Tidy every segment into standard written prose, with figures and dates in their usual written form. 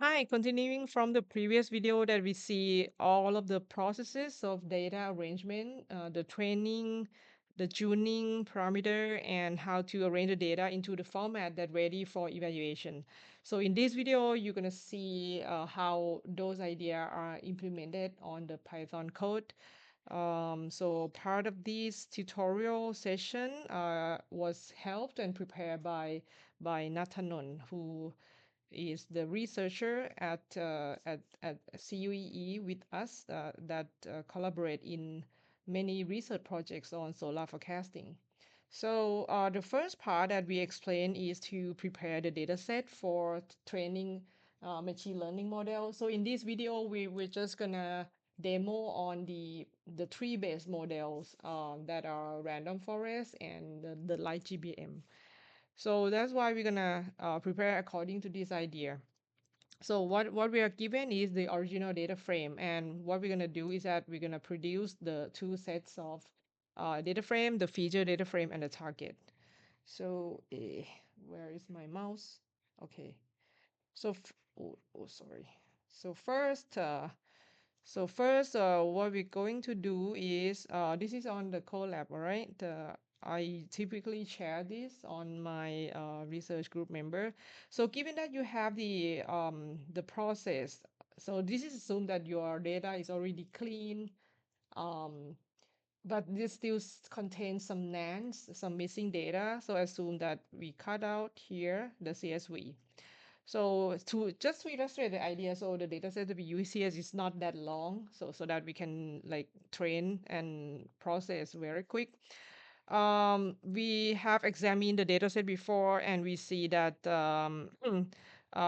Hi, continuing from the previous video that we see all of the processes of data arrangement, the training, the tuning parameter, and how to arrange the data into the format that ready for evaluation. So in this video, you're going to see how those ideas are implemented on the Python code. So part of this tutorial session was helped and prepared by Nathanon, who is the researcher at CUEE with us that collaborate in many research projects on solar forecasting. So the first part that we explain is to prepare the data set for training machine learning model. So in this video, we're just gonna demo on the tree-based models that are random forest and the light GBM. So that's why we're gonna prepare according to this idea. So what we are given is the original data frame, and what we're gonna do is that we're gonna produce the two sets of data frame, the feature data frame and the target. So where is my mouse? Okay. So sorry. So first, what we're going to do is, this is on the Colab, all right? I typically share this on my research group member. So given that you have the process, so this is assumed that your data is already clean, um, but this still contains some nans, some missing data. So assume that we cut out here the CSV. So to illustrate the idea, so the data set that we use here is not that long, so that we can like train and process very quick. We have examined the data set before, and we see that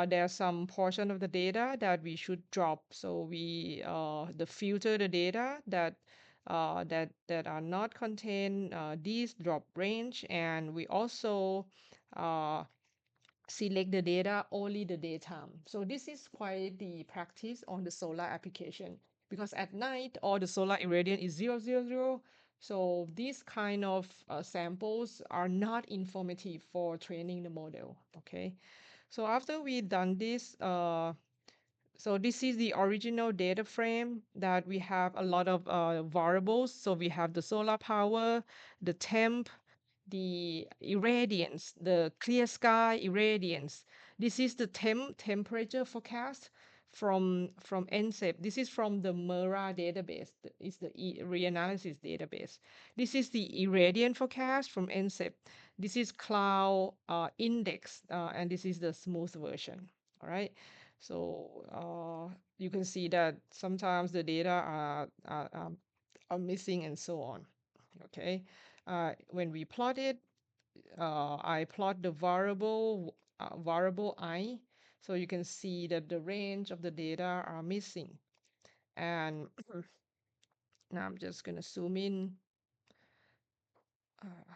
there's some portion of the data that we should drop. So we the filter the data that are not contain these drop range, and we also uh, select the data only the daytime. So this is quite the practice on the solar application, because at night all the solar irradiance is 000. So these kind of samples are not informative for training the model. Okay. So after we done this, so this is the original data frame that we have a lot of variables. So we have the solar power, the temp, the irradiance, the clear sky irradiance. This is the temperature forecast from NCEP. This is from the MERA database. It's the reanalysis database. This is the irradiant forecast from NCEP. This is cloud index, and this is the smooth version. All right. So you can see that sometimes the data are missing and so on. Okay. When we plot it, I plot the variable I, so you can see that the range of the data are missing. And now I'm just gonna zoom in. Uh,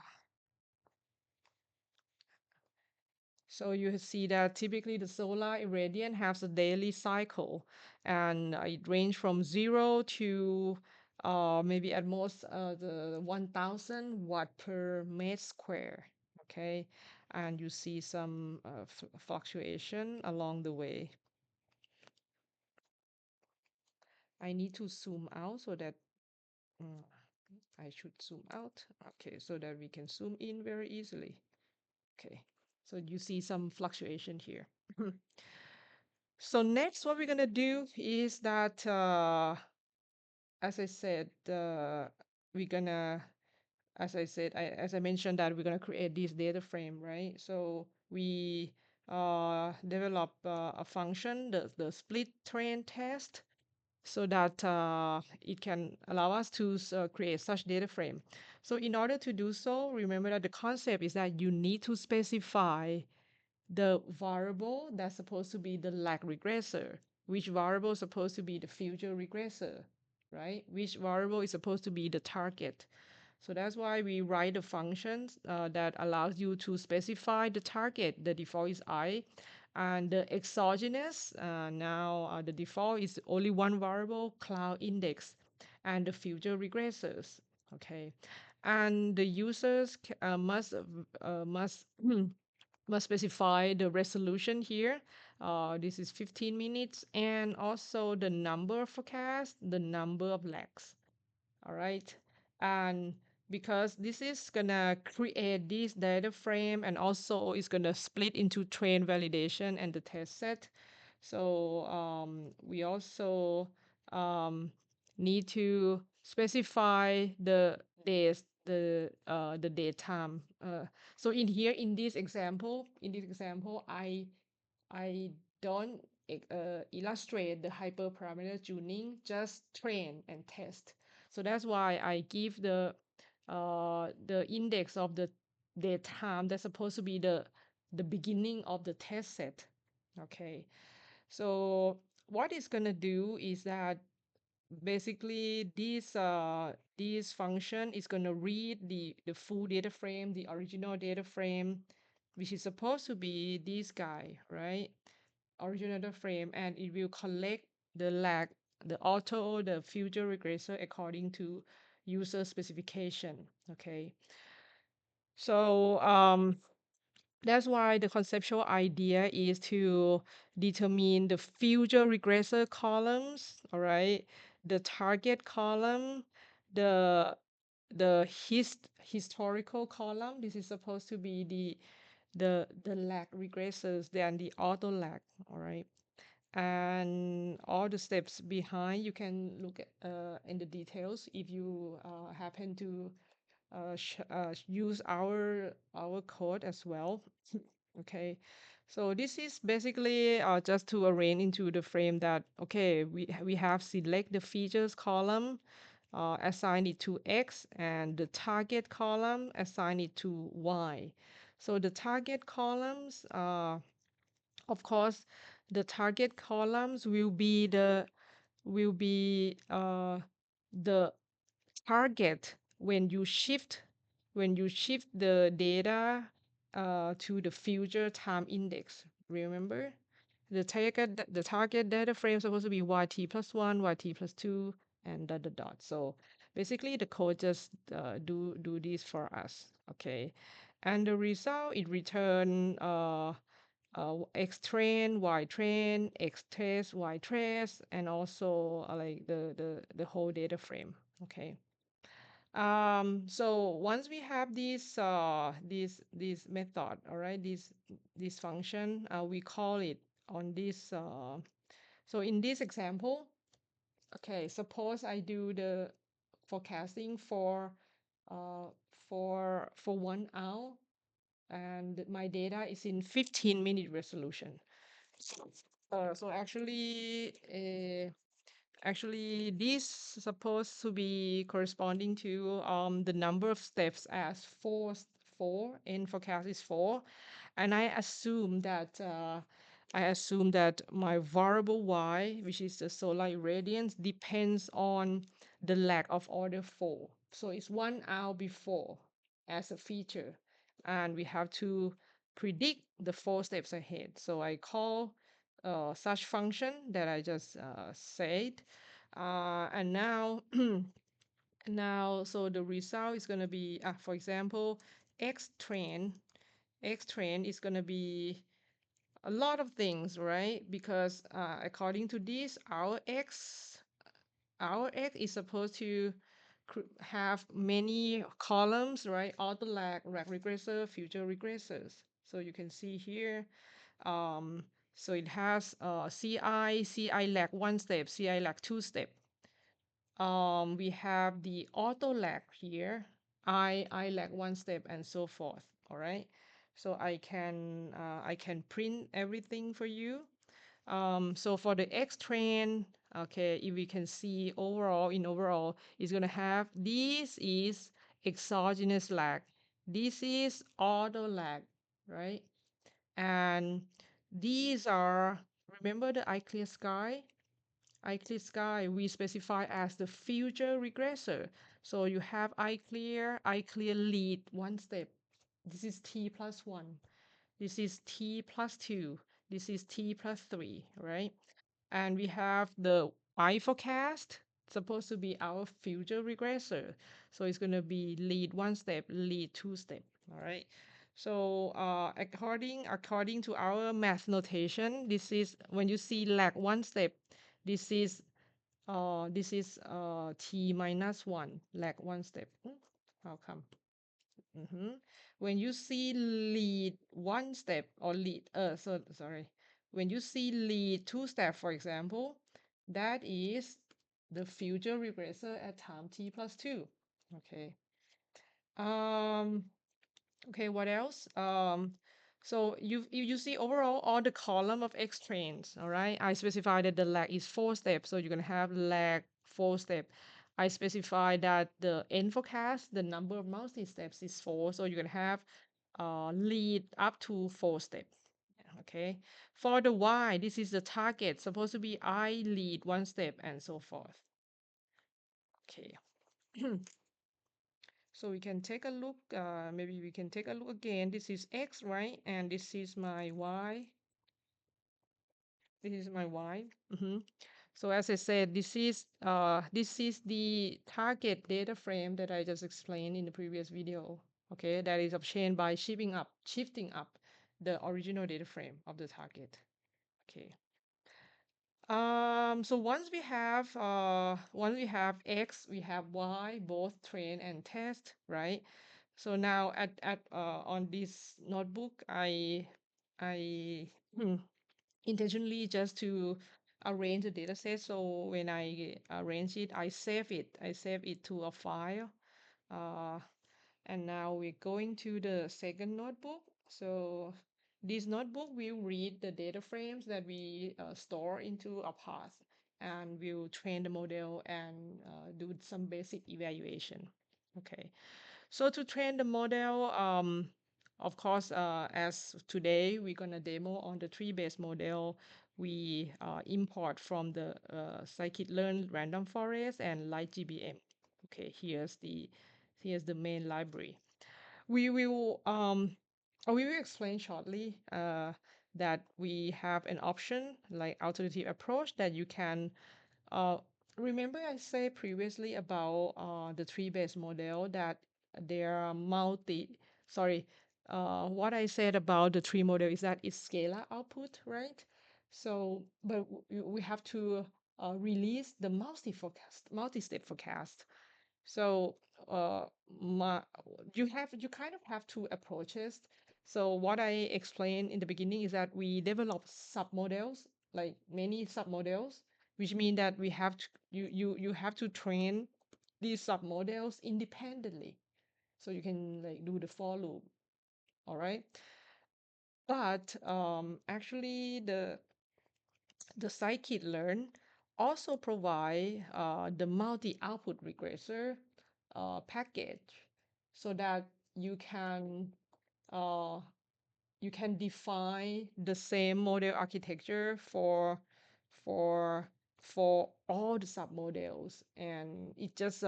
so you see that typically the solar irradiance has a daily cycle, and it range from 0 to maybe at most the 1000 watt per meter square. Okay, and you see some fluctuation along the way. I need to zoom out so that mm, I should zoom out. Okay, so that we can zoom in very easily. Okay, so you see some fluctuation here. So next, what we're gonna do is that, as I said, we're gonna, as I mentioned, that we're gonna create this data frame, right? So we develop a function, the split train test, so that it can allow us to create such data frame. So in order to do so, remember that the concept is that you need to specify the variable that's supposed to be the lag regressor, which variable is supposed to be the future regressor, right? Which variable is supposed to be the target. So that's why we write the functions that allows you to specify the target. The default is I, and the exogenous, now the default is only one variable, cloud index, and the future regressors. Okay, and the users must specify the resolution here. This is 15 minutes, and also the number of forecast, the number of lags. All right. And because this is gonna create this data frame, and also it's gonna split into train validation and the test set. So we also um, need to specify the days, the date time. So in this example, I don't illustrate the hyperparameter tuning, just train and test. So that's why I give the index of the date time that's supposed to be the beginning of the test set. Okay. So what it's gonna do is that basically this function is gonna read the full data frame, the original data frame, which is supposed to be this guy, right? Original data frame, and it will collect the lag, the auto, the future regressor according to user specification. Okay. So that's why the conceptual idea is to determine the future regressor columns, all right, the target column, the historical column. This is supposed to be the lag regressors, then the auto lag, all right. And all the steps behind, you can look at in the details if you happen to use our code as well. Okay, so this is basically just to arrange into the frame that okay, we have select the features column, assign it to X, and the target column assign it to Y. So the target columns, of course, the target columns will be the target when you shift the data to the future time index. Remember, the target data frame is supposed to be yt+1, yt+2, and dot dot dot. So basically, the code just do this for us. Okay, and the result it return X train, Y train, X trace, Y trace, and also like the whole data frame. Okay. So once we have this method, all right, this function, we call it on this. So in this example, okay, suppose I do the forecasting uh, for 1 hour, and my data is in 15-minute resolution. So actually, this supposed to be corresponding to the number of steps as four in forecast is four, and I assume that my variable y, which is the solar irradiance, depends on the lag of order four. So it's 1 hour before as a feature, and we have to predict the four steps ahead. So I call such function that I just said, and now now so the result is going to be, for example, x train. X train is going to be a lot of things, right? Because according to this, our X is supposed to have many columns, right? Auto lag, lag regressor, future regressors. So you can see here, um, so it has CI lag one step, CI lag two step. We have the auto lag here, I lag one step, and so forth. All right. So I can print everything for you. So for the X train, okay, if we can see overall, it's gonna have this is exogenous lag. This is auto lag, right? And these are, remember the iClear Sky? iClear Sky, we specify as the future regressor. So you have iClear lead one step. This is T plus one. This is T plus two. This is T plus three, right? And we have the iForecast, supposed to be our future regressor. So it's going to be lead one step, lead two step. All right. So according to our math notation, this is when you see lag one step, this is t minus one, lag one step. How come? When you see lead one step or sorry, when you see lead two step, for example, that is the future regressor at time t plus two. Okay. Um, okay, what else? So you see overall all the column of X trains, all right? I specified that the lag is four steps, so you're gonna have lag four step. I specify that the N forecast, the number of multi steps is four, so you're gonna have lead up to four steps. Okay. For the Y, this is the target, supposed to be I lead one step and so forth. Okay. So we can take a look, maybe we can take a look again. This is X, right? And this is my Y. This is my Y. So as I said, this is the target data frame that I just explained in the previous video. Okay, that is obtained by shifting up the original data frame of the target. Okay. So once we have X, we have Y, both train and test, right? So now on this notebook, I intentionally just to arrange the data set. So when I arrange it, I save it. I save it to a file. Uh, and now we're going to the second notebook. So this notebook will read the data frames that we store into a path, and we'll train the model and do some basic evaluation. Okay. So to train the model, of course, as today we're gonna demo on the tree-based model, we import from the scikit-learn random forest and LightGBM. Okay, here's the main library. We will we will explain shortly that we have an option like alternative approach that you can uh, remember I said previously about the tree-based model that there are what I said about the tree model is that it's scalar output, right? So, but we have to release the multi-step forecast. So, uh, my, you kind of have two approaches. So what I explained in the beginning is that we develop submodels, like many submodels, which mean that we have to you have to train these submodels independently, so you can like do the for loop. All right, but actually the scikit-learn also provide the multi-output regressor package so that you can uh, you can define the same model architecture for for all the submodels, and it just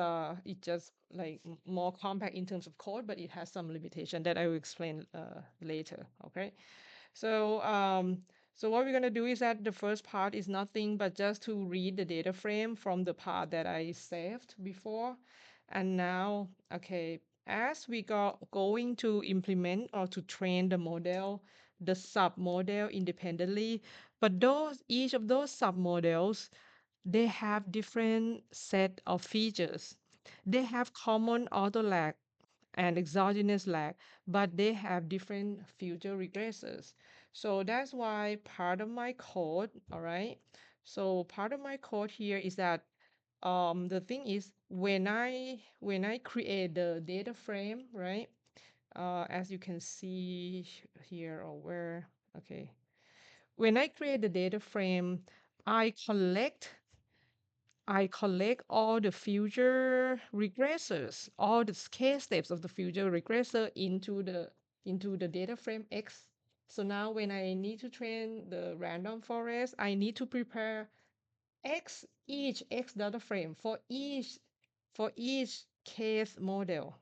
like more compact in terms of code, but it has some limitation that I will explain later. Okay. So, so what we're gonna do is that the first part is nothing but just to read the data frame from the part that I saved before. And now, okay, as we go going to implement or to train the model, the submodel independently, but each of those submodels, they have different set of features. They have common auto lag and exogenous lag, but they have different future regressors. So that's why part of my code, all right? So part of my code here is that the thing is when I create the data frame, right? As you can see here or where, okay. When I create the data frame, I collect I collect all the future regressors, all the case steps of the future regressor into the data frame X. So now when I need to train the random forest, I need to prepare each X data frame for each case model.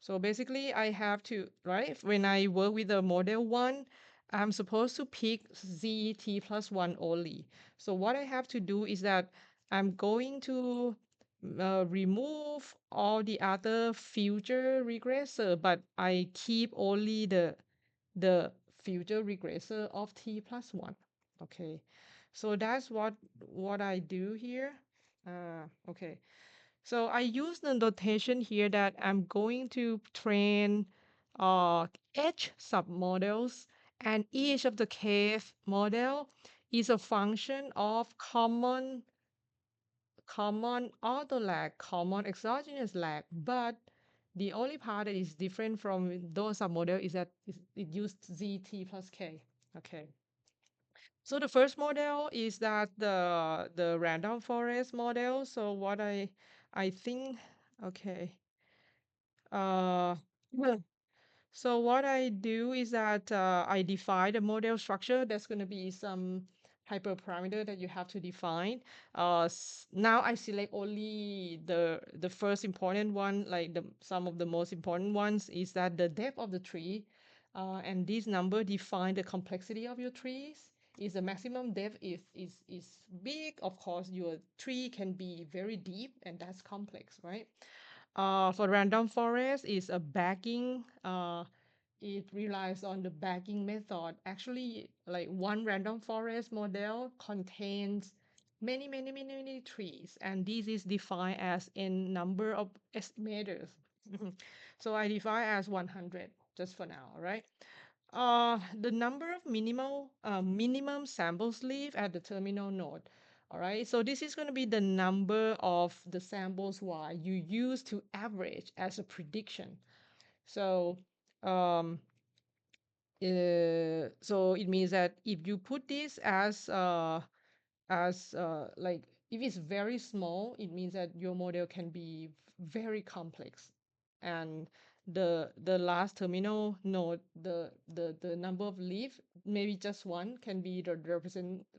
So basically, I have to, right? When I work with the model one, I'm supposed to pick ZT plus one only. So what I have to do is that I'm going to remove all the other future regressor, but I keep only the future regressor of t plus 1. Okay, so that's what I do here. Okay, so I use the notation here that I'm going to train uh, H submodels, and each of the case model is a function of common auto lag, common exogenous lag, but the only part that is different from those submodel is that it used ZT plus K. Okay. So the first model is that the random forest model. So what I think, okay. Uh, So what I do is that I define the model structure. There's going to be some hyperparameter that you have to define. Now I select only the first important one, like some of the most important ones is that the depth of the tree, and this number define the complexity of your trees. Is the maximum depth is big, of course your tree can be very deep and that's complex, right? For random forest is a bagging. It relies on the bagging method. Actually, like one random forest model contains many trees, and this is defined as n number of estimators. So I define as 100 just for now, all right? The number of minimum sample sleeve at the terminal node. All right, so this is going to be the number of the samples Y you use to average as a prediction. So, um, so it means that if you put this as like if it's very small, it means that your model can be very complex, and the last terminal node, the number of leaf, maybe just one, can be the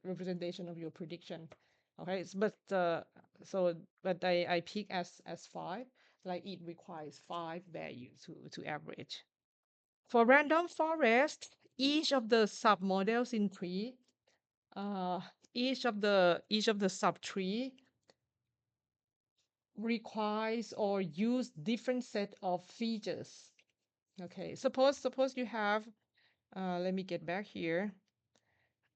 representation of your prediction. Okay, but I pick as five, like it requires five values to average. For random forest, each of the submodels in tree, uh, each of the subtree requires or use different set of features. Okay, suppose you have, let me get back here.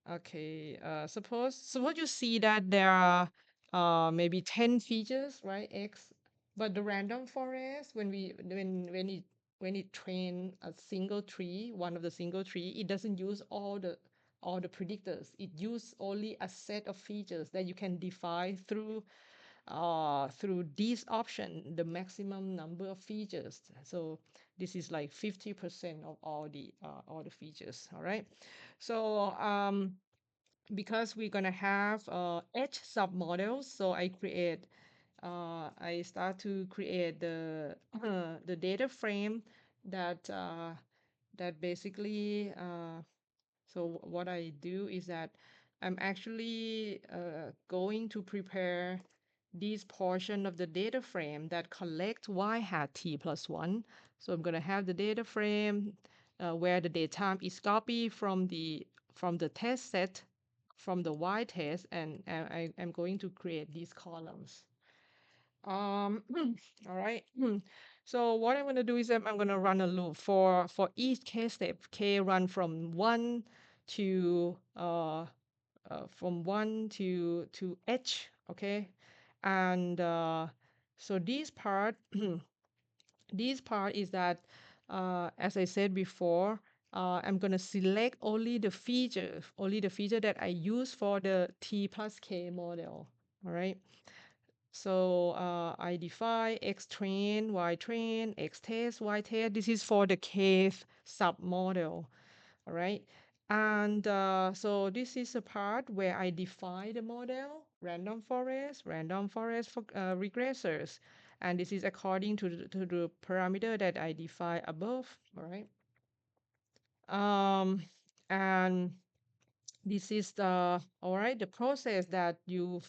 Okay, suppose you see that there are maybe 10 features, right? X, but the random forest, when it train a single tree, one of the single tree, it doesn't use all the predictors. It use only a set of features that you can define through this option, the maximum number of features. So this is like 50% of all the features. All right. So because we're gonna have H submodels, so I start to create the the data frame that basically so what I do is that I'm actually going to prepare this portion of the data frame that collect y hat t plus 1. So I'm going to have the data frame where the data is copied from the test set from the y test, and I'm going to create these columns. All right. So what I'm going to do is that I'm going to run a loop for each k step. K run from 1 to h, okay? And so this part this part is that as I said before, I'm going to select only the feature that I use for the t plus k model. All right. So I define X train, Y train, X test, Y test. This is for the case submodel. All right. And so this is a part where I define the model, random forest for regressors. And this is according to the parameter that I define above. All right. And this is the process that you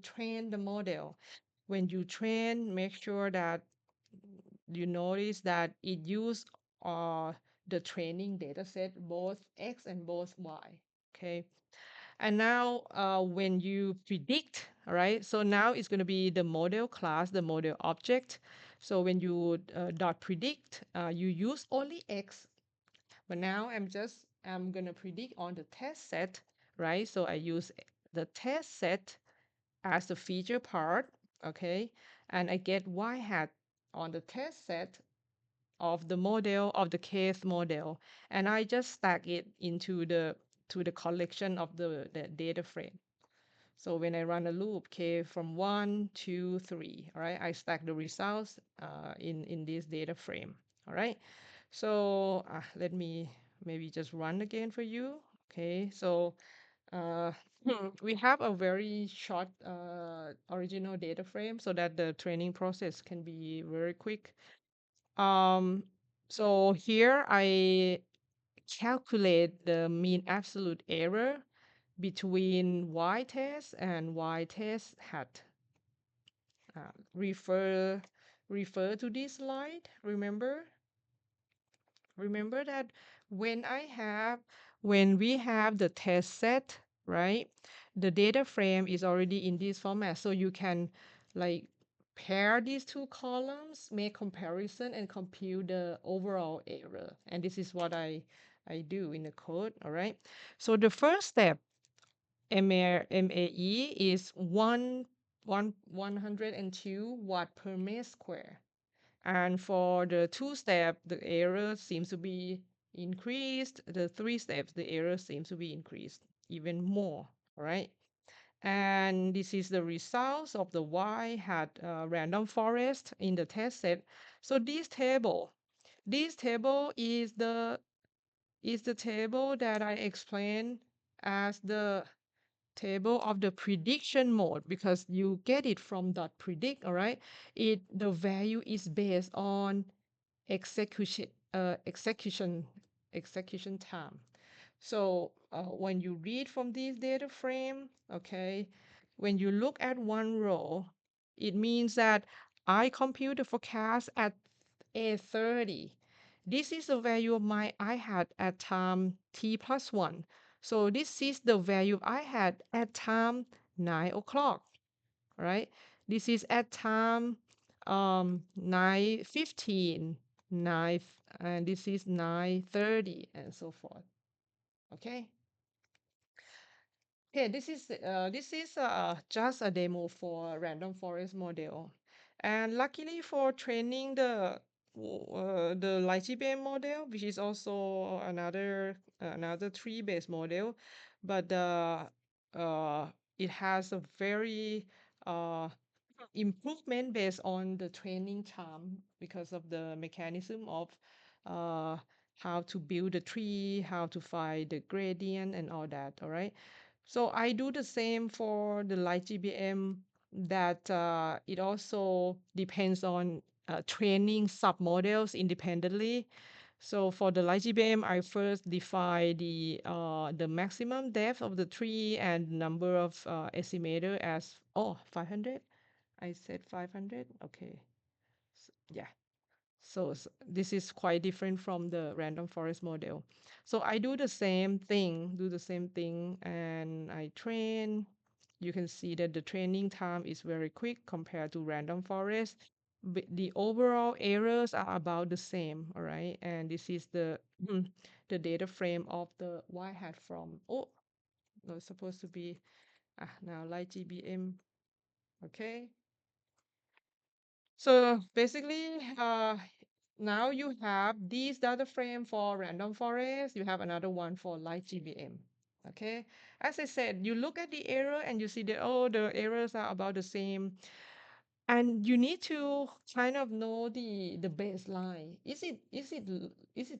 train the model. When you train, make sure that you notice that it use uh, the training data set, both X and both Y. Okay. And now when you predict, all right, so now it's going to be the model class, the model object. So when you dot predict, you use only X. But now I'm going to predict on the test set, right? So I use the test set as the feature part, okay? And I get Y hat on the test set of the model of the case model, and I just stack it into the to the collection of the data frame. So when I run a loop, k from 1, 2, 3, all right, I stack the results in this data frame, all right? So let me maybe just run again for you. Okay, so uh, we have a very short original data frame so that the training process can be very quick. Um, so here I calculate the mean absolute error between y test and y test hat. Refer to this slide. Remember that when I have when we have the test set, right? The data frame is already in this format, so you can like pair these two columns, make comparison, and compute the overall error. And this is what I do in the code. All right. So the first step, MAE, is 102 watt per meter square. And for the two step, the error seems to be increased. The three steps, the error seems to be increased even more. All right. And this is the results of the Y hat random forest in the test set. So this table is the table that I explained as the table of the prediction mode, because you get it from dot predict. All right. The value is based on execution uh, execution execution time. So when you read from this data frame, okay, when you look at one row, it means that I compute the forecast at A30. This is the value of my I had at time t plus 1. So this is the value I had at time 9 o'clock, right? This is at time 9:15, 9, and this is 9:30, and so forth. Okay. Okay, this is just a demo for random forest model, and luckily for training the LGBM model, which is also another tree-based model, but uh, it has a very uh, improvement based on the training time because of the mechanism of uh, how to build a tree, how to find the gradient and all that. All right. So I do the same for the light GBM, that it also depends on training submodels independently. So for the light GBM, I first define the maximum depth of the tree and number of estimator as 500. I said 500. Okay. Yeah. So this is quite different from the random forest model. So I do the same thing, and I train. You can see that the training time is very quick compared to random forest. But the overall errors are about the same, all right? And this is the data frame of the y hat from, no, it's supposed to be, now light GBM, okay? So basically, now you have these data frame for random forest. You have another one for light GBM. Okay. As I said, you look at the error and you see that, the errors are about the same. And you need to kind of know the baseline. Is it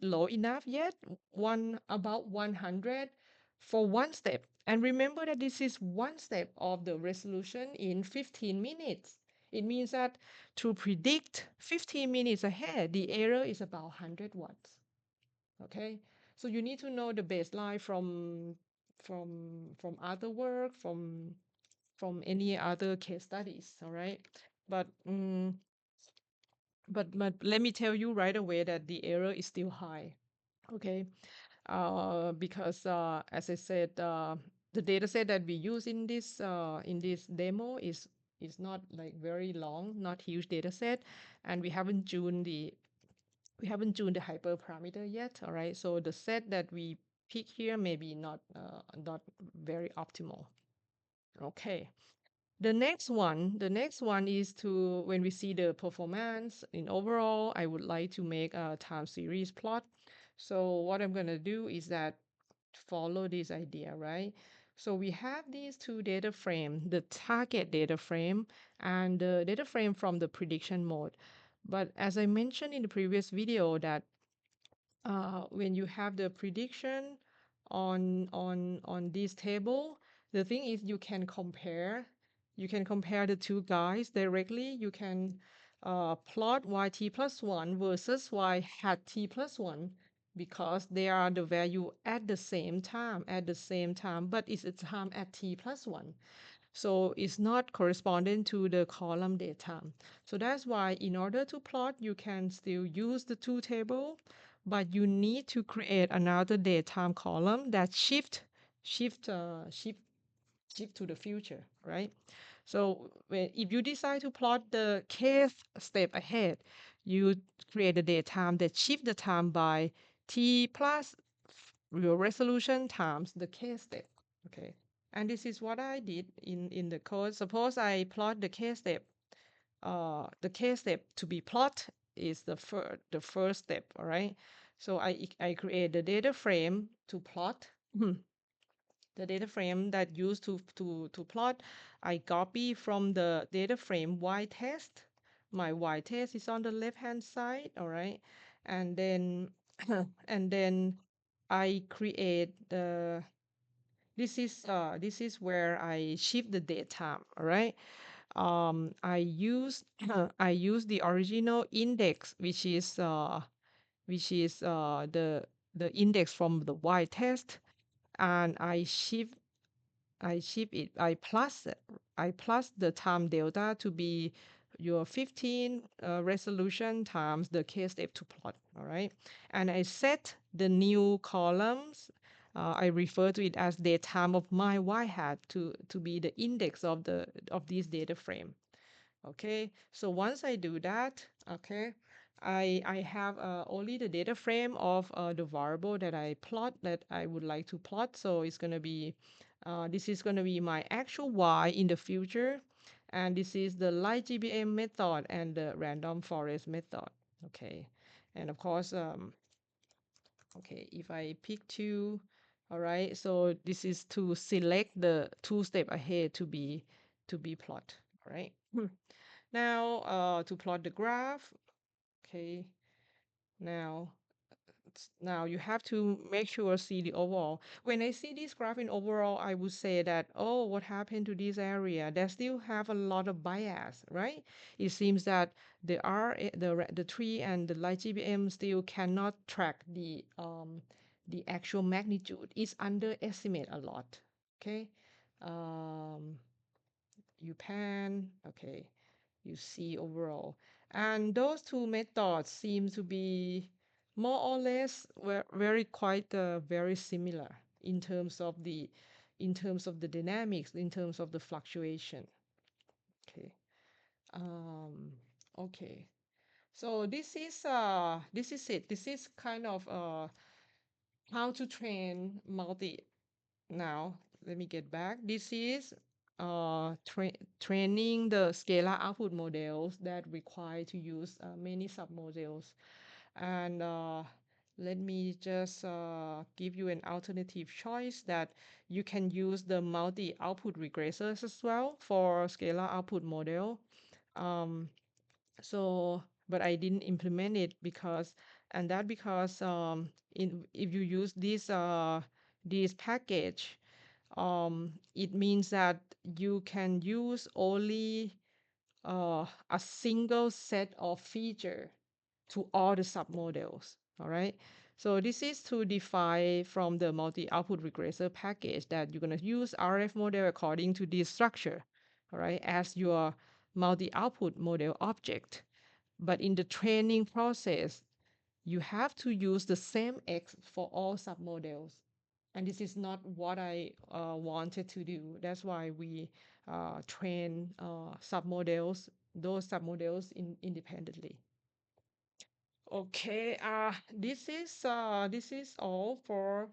low enough yet? About 100 for one step. And remember that this is one step of the resolution in 15 minutes. It means that to predict 15 minutes ahead, the error is about 100 watts. Okay? So you need to know the baseline from other work, from any other case studies, all right? But but let me tell you right away that the error is still high. Okay, because as I said, the data set that we use in this demo is not like very long, not huge data set, and we haven't tuned the hyperparameter yet. All right, so the set that we pick here may be not very optimal. Okay. The next one is to when we see the performance in overall, I would like to make a time series plot. So what I'm gonna do is that follow this idea, right? So we have these two data frame, the target data frame and the data frame from the prediction mode. But as I mentioned in the previous video that when you have the prediction on this table, the thing is you can compare the two guys directly. You can plot yt plus 1 versus y hat t plus 1 because they are the value at the same time, but it's a time at t plus 1. So it's not corresponding to the column datetime. So that's why in order to plot, you can still use the two table, but you need to create another datetime column that shift, uh, shift, shift to the future, right? So if you decide to plot the kth step ahead, you create a datetime that shift the time by t plus your resolution times the k step. Okay. And this is what I did in the code. Suppose I plot the k step to be plot is the first step, all right? So I create the data frame to plot the data frame that used to plot. I copy from the data frame y test. My y test is on the left hand side, all right? And then and then I create the this is where I shift the date time, all right? I use I use the original index, which is the index from the y test, and I shift it. I plus the time delta to be your 15 resolution times the k step to plot. All right, and I set the new columns. I refer to it as the time of my y hat to be the index of this data frame. Okay, so once I do that, okay, I have only the data frame of the variable that I plot that I would like to plot. So it's going to be this is going to be my actual y in the future, and this is the light GBM method and the random forest method. Okay, and of course, okay, if I pick two, all right, so this is to select the two step ahead to be plot. All right. Now, to plot the graph, okay, now, now you have to make sure see the overall. When I see this graph in overall, I would say that, oh, what happened to this area? They still have a lot of bias, right? It seems that the tree and the light GBM still cannot track the actual magnitude. It's underestimate a lot, okay? Um, you pan, okay, you see overall. And those two methods seem to be more or less very quite very similar in terms of the dynamics, in terms of the fluctuation. Okay. Um, okay. So this is it. This is kind of how to train multi now, let me get back. This is training the scalar output models that require to use many submodels. And let me just give you an alternative choice that you can use the multi-output regressors as well for scalar output model. Um, but I didn't implement it because if you use this package, it means that you can use only a single set of feature to all the submodels. All right. So this is to define from the multi-output regressor package that you're going to use RF model according to this structure, all right, as your multi-output model object. But in the training process, you have to use the same X for all submodels. And this is not what I wanted to do. That's why we train submodels, those submodels independently. Okay, this is all for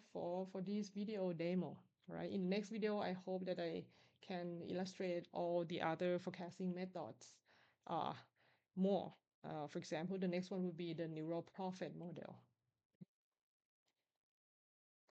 this video demo, right? In the next video, I hope that I can illustrate all the other forecasting methods uh, more. For example, the next one would be the neural profit model.